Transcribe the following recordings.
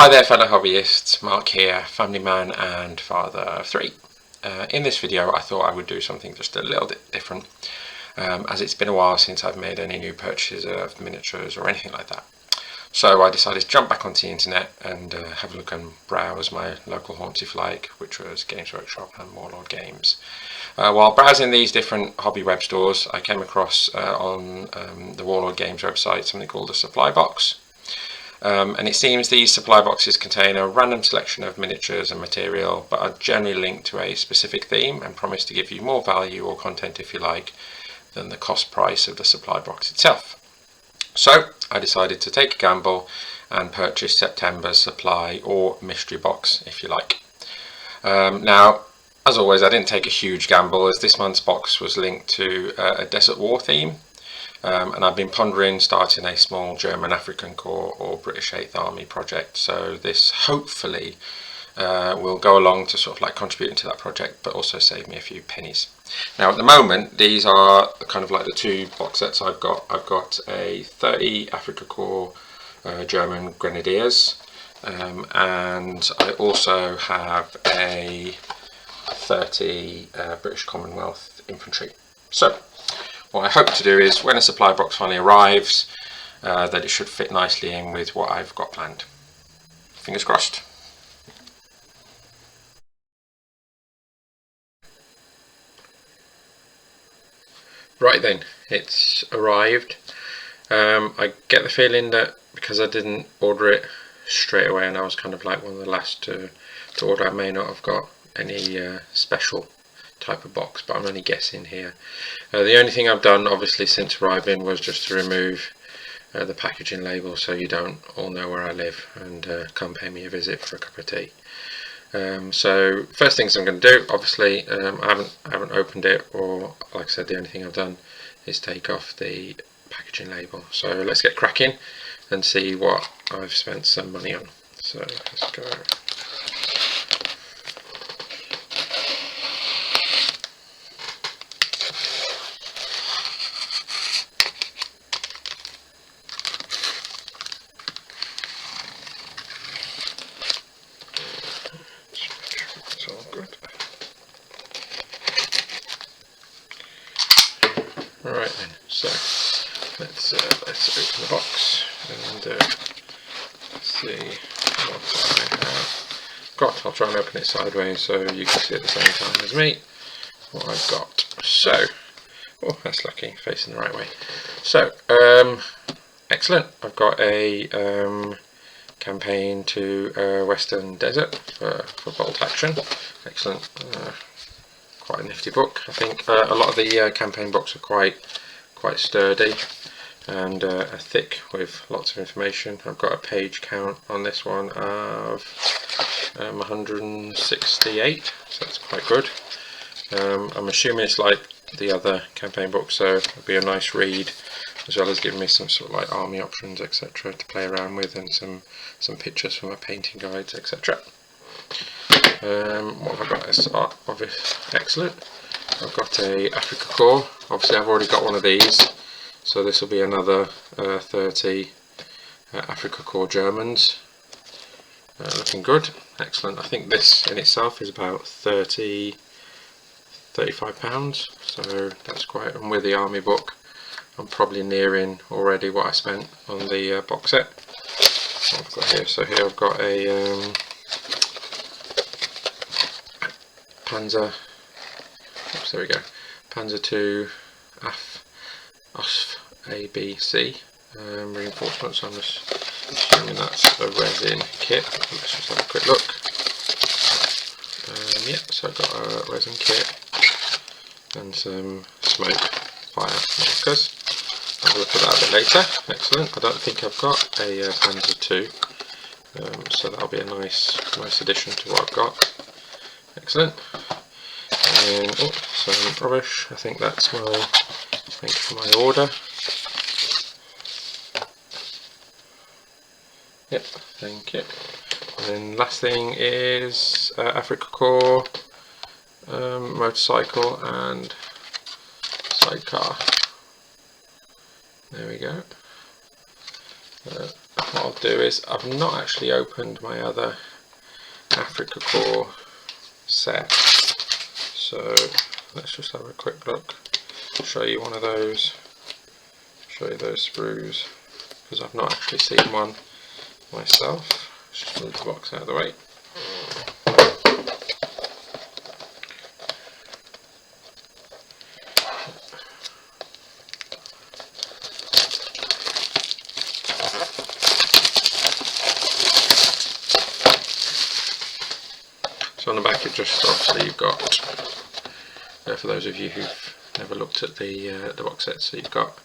Hi there fellow hobbyists, Mark here, family man and father of three. In this video I thought I would do something just a little bit different, as it's been a while since I've made any new purchases of miniatures or anything like that. So I decided to jump back onto the internet and have a look and browse my local haunts if you like, which was Games Workshop and Warlord Games. While browsing these different hobby web stores, I came across on the Warlord Games website something called a supply box. And it seems these supply boxes contain a random selection of miniatures and material, but are generally linked to a specific theme and promise to give you more value or content, if you like, than the cost price of the supply box itself. So I decided to take a gamble and purchase September's supply or mystery box, if you like. Now, as always, I didn't take a huge gamble, as this month's box was linked to a Desert War theme. And I've been pondering starting a small German African Corps or British 8th Army project, so this hopefully will go along to sort of like contributing to that project, but also save me a few pennies. Now at the moment these are kind of like the two box sets I've got. I've got a 30 Africa Corps German Grenadiers, and I also have a 30 British Commonwealth Infantry. So what I hope to do is, when a supply box finally arrives, that it should fit nicely in with what I've got planned. Fingers crossed. Right then, it's arrived. I get the feeling that because I didn't order it straight away and I was kind of like one of the last to order, I may not have got any special type of box, but I'm only guessing here. The only thing I've done obviously since arriving was just to remove the packaging label, so you don't all know where I live and come pay me a visit for a cup of tea. So first things I'm going to do, obviously I haven't opened it, or like I said, the only thing I've done is take off the packaging label. So let's get cracking and see what I've spent some money on. So let's go. Alright then, so let's open the box and let's see what I have got. I'll try and open it sideways so you can see at the same time as me what I've got. So, oh, that's lucky, facing the right way. So, excellent. I've got a campaign to Western Desert for bolt action. Excellent. Quite a nifty book. I think a lot of the campaign books are quite sturdy and thick with lots of information. I've got a page count on this one of 168, so that's quite good. I'm assuming it's like the other campaign books, so it'll be a nice read, as well as giving me some sort of like army options, etc. to play around with, and some pictures for my painting guides, etc. What have I got? This excellent. I've got a Africa Corps. Obviously I've already got one of these, so this will be another 30 Africa Corps Germans. Looking good. Excellent. I think this in itself is about £35, so that's quite, and with the army book I'm probably nearing already what I spent on the box set. What I've got here, so here I've got a Panzer, oops, there we go, Panzer II AF ABC reinforcements. I'm just assuming that's a resin kit. Let's just have a quick look. Yeah, so I've got a resin kit and some smoke fire markers. I'll have a look at that a bit later. Excellent. I don't think I've got a Panzer II, so that'll be a nice addition to what I've got. Excellent. And oh, some rubbish. I think that's my, thank you for my order. Yep, thank you. And then last thing is Africa Corps motorcycle and sidecar. There we go. what I'll do is, I've not actually opened my other Africa Core set, so let's just have a quick look, show you one of those, show you those sprues, because I've not actually seen one myself. Let's just move the box out of the way. So on the back, it just obviously you've got, for those of you who've never looked at the box set, so you've got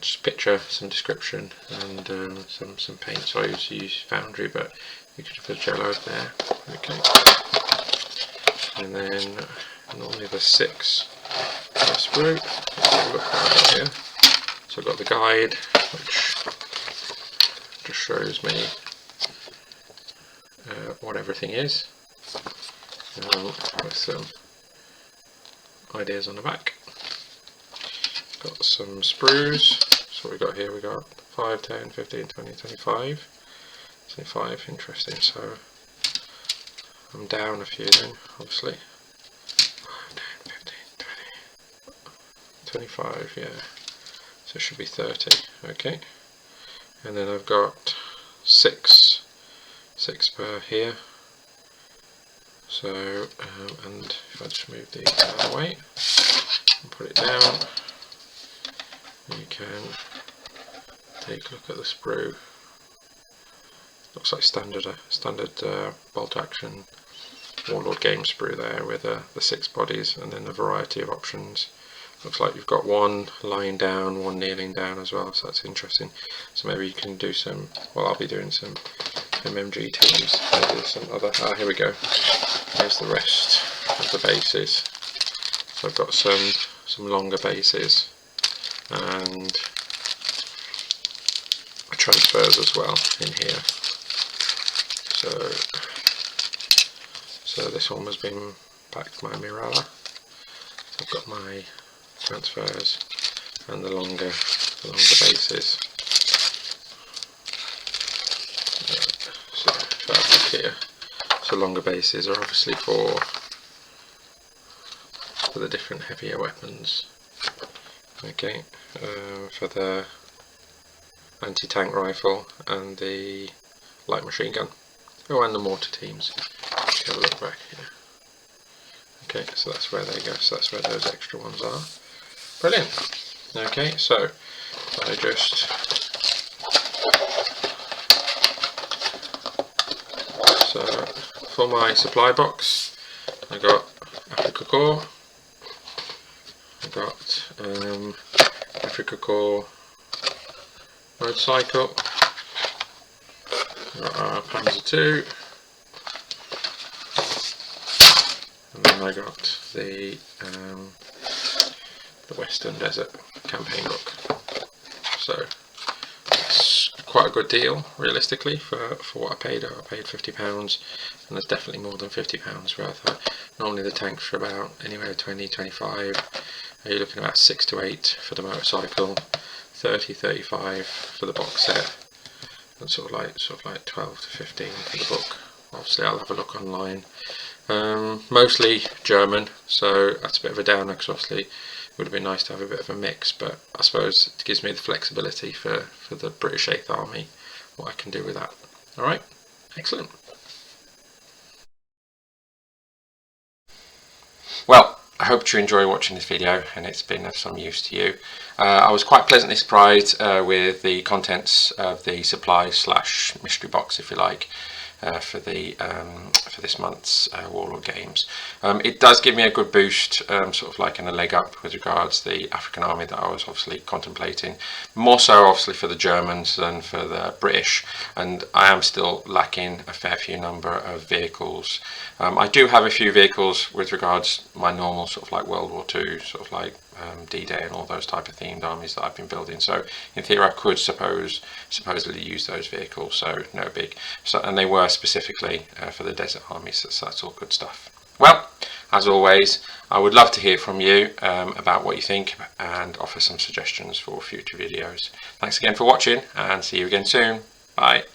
just a picture, some description, and some paint. So I used to use Foundry, but you could put Jello there. Okay. And then normally there's 6 per sprue. Let's have a look what I've got here. So I've got the guide, which just shows me what everything is, with some ideas on the back. Got some sprues. So we've got here, we got 5, 10, 15, 20, 25. 25, interesting. So I'm down a few then, obviously. 5, 10, 15, 20, 25, yeah. So it should be 30, okay. And then I've got 6 per here. So, and if I just move these out of the way and put it down, you can take a look at the sprue. Looks like standard bolt action Warlord game sprue there with the 6 bodies, and then a variety of options. Looks like you've got one lying down, one kneeling down as well, so that's interesting. So maybe you can do some, well, I'll be doing some MMG teams, maybe some other, here we go. Here's the rest of the bases. So I've got some longer bases and transfers as well in here. So this one has been packed by Mirella. So I've got my transfers and the longer bases. So if I have a look here, so longer bases are obviously for the different heavier weapons. Okay, for the anti-tank rifle and the light machine gun. Oh, and the mortar teams. Let's have a look back here. Okay, so that's where they go. So that's where those extra ones are. Brilliant. Okay, so I just for my supply box, I got Africa Core. I got Africa Core motorcycle. Got our Panzer II, and then I got the Western Desert campaign book. So it's quite a good deal, realistically, for what I paid. I paid £50, and there's definitely more than £50 worth. Normally the tanks are about anywhere 20, 25. You're looking at about 6 to 8 for the motorcycle, 30, 35 for the box set, and sort of like 12 to 15 for the book. Obviously I'll have a look online. Mostly German, so that's a bit of a downer, because obviously it would have been nice to have a bit of a mix, but I suppose it gives me the flexibility for the British 8th Army, what I can do with that. Alright, excellent. Well, I hope you enjoy watching this video and it's been of some use to you. I was quite pleasantly surprised with the contents of the supply / mystery box, if you like, for this month's Warlord games. It does give me a good boost, sort of like in a leg up with regards to the African army that I was obviously contemplating. More so obviously for the Germans than for the British, and I am still lacking a fair few number of vehicles. I do have a few vehicles with regards to my normal sort of like World War II, sort of like D-Day and all those type of themed armies that I've been building. So in theory I could supposedly use those vehicles, so no big. So, and they were specifically for the desert armies, so that's all good stuff. Well, as always, I would love to hear from you about what you think and offer some suggestions for future videos. Thanks again for watching, and see you again soon. Bye.